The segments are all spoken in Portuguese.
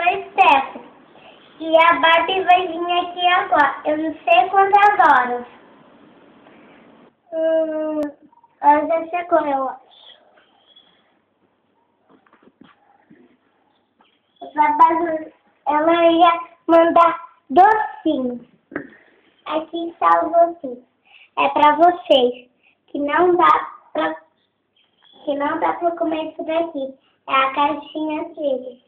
sou Stephanie. E a Barbie vai vir aqui agora. Eu não sei quantas horas. Ela já chegou, eu acho. Ela ia mandar docinhos. Aqui está o docinho. É pra vocês. Que não dá pra comer isso daqui. É a caixinha dele.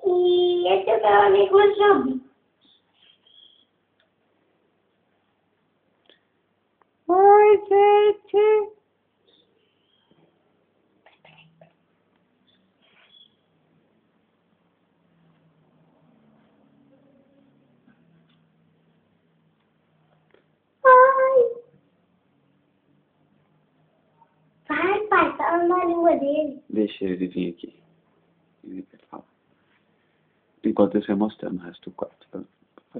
E esse é o meu amigo Jubi. Oi, gente. Vai, pai, fala na língua dele. Deixa ele vir aqui. Ele vai falar. Enquanto você mostrando o resto do quarto.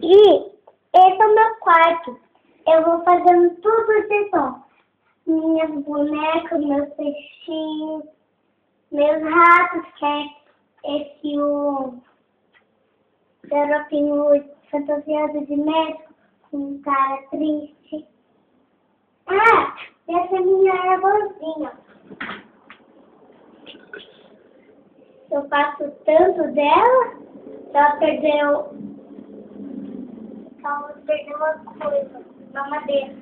E esse é o meu quarto. Eu vou fazendo tudo de bom. Minhas bonecas, meus peixinhos, meus ratos, que é esse o garotinho fantasiado de médico, com um cara triste. Ah, essa é minha arvozinha. Eu faço tanto dela, ela perdeu uma coisa, uma madeira.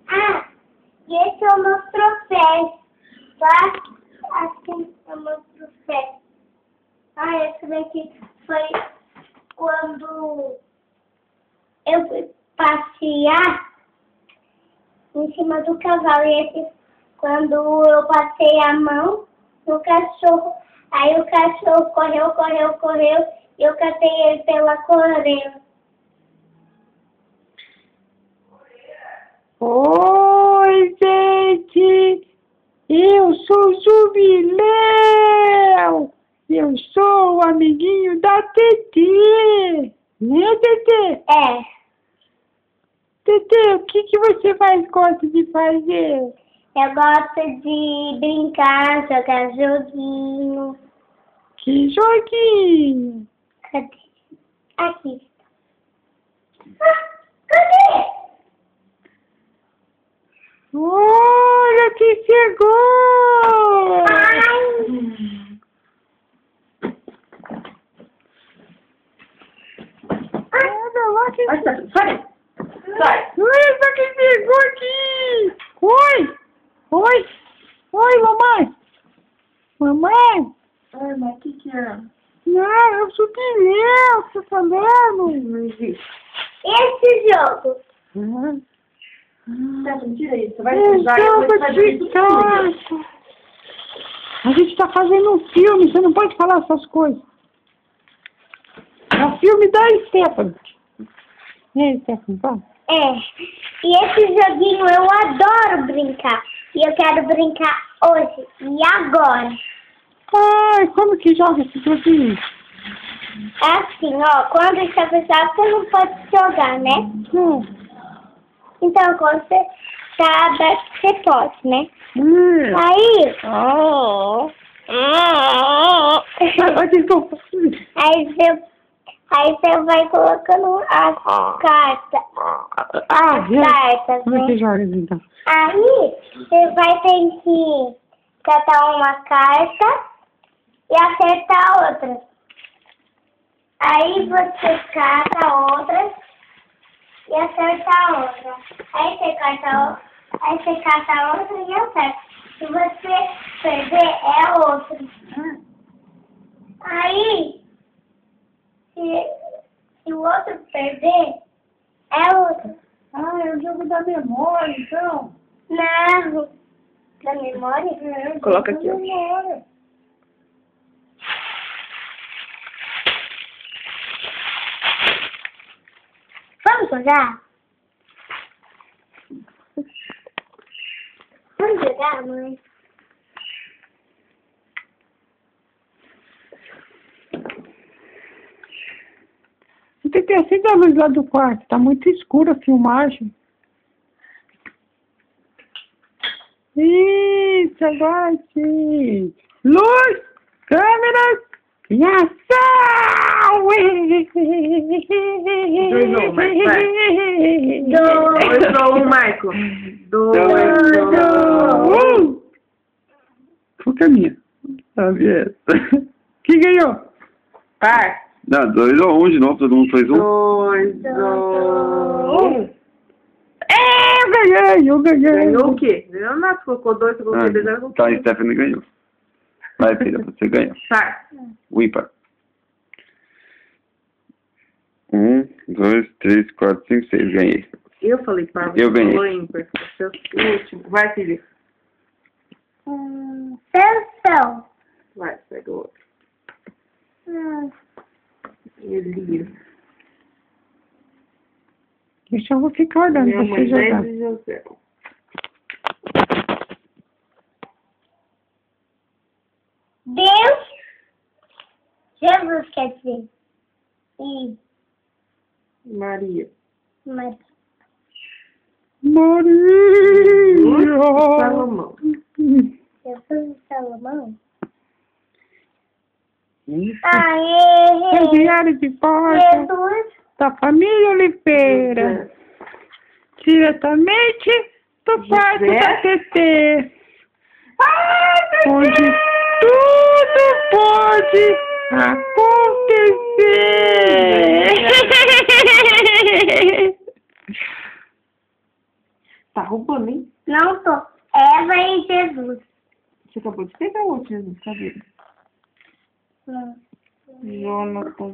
Ah, e esse é o meu troféu, tá? Assim é o meu troféu. Ah, esse daqui foi quando eu fui passear em cima do cavalo. E esse, quando eu passei a mão no cachorro, aí o cachorro correu, e eu catei ele pela orelha. Oi, gente! Eu sou o Jubileu! Eu sou o amiguinho da Tetê! Né, Tetê? É, Tetê, o que você mais gosta de fazer? eu gosto de brincar, jogar joguinho. Que joguinho! Cadê? Aqui. Ah, cadê? Olha que chegou! Ai. Olha lá que... Sai! Sai! Olha só quem chegou aqui! Oi, mamãe! Mamãe! Ai, mas o que é? Não, eu sou Jubileu, você tá falando? Não existe. Esse jogo. Stephanie, tira isso. Vai É sujar. jogo Vai fazer de isso tudo. casa. A gente tá fazendo um filme, você não pode falar essas coisas. É o filme da Stephanie. E aí, Stephanie, vai? É. E esse joguinho eu adoro brincar. E eu quero brincar hoje e agora. Ai, como que joga esse joguinho? É assim, ó. Quando está fechado, você não pode jogar, né? Então, quando você tá aberto, você pode, né? Aí... Desculpa. Aí você vai colocando as cartas. As cartas, Como é que né? joga então? Aí você vai ter que catar uma carta e acertar a outra. Aí você cata a outra e acerta a outra. Aí você cata a outra e acerta. Se você perder, é a outra. Aí, se o outro perder, é a outra. Ah, é o jogo da memória, então. Não. Da memória? É, Coloca aqui, ó. memória. Vamos jogar? Vamos jogar, mãe? Você tem que acender a luz lá do quarto, tá muito escura a filmagem. Isso, agora sim. Luz, câmeras, E ação! 2-1, vai. 2-1, Michael. 2-1. Qual que é a minha? Sabe essa? Quem ganhou? Par. Não, 2-1 de novo, todo mundo fez 1. 2-1. Eu ganhei. Ganhou o quê? Ganhou nada, colocou 2, você colocou 3, agora Tá, a Stephanie ganhou. Vai, filha, você ganhou. Par. O ímpar. 1, 2, 3, 4, 5, 6. Ganhei. Eu falei par, você Eu ganhei. falou ímpar. Você é o último. Vai, filha. Sansão. Vai, pega o outro. Elias. Deixa eu ficar olhando Minha pra você mãe, jogar. 10 de José. Deus. Jesus quer dizer. E Maria. Maria. Maria! Salomão. Jesus e Salomão. Isso. Aê! É diário de porta Jesus. da família Oliveira. José. Diretamente do quarto José. da TT. Onde tudo pode acontecer. Tá roubando, hein? Não tô. Eva e Jesus. Você acabou de pegar o outro, Jesus. Cadê? Não. Jonathan.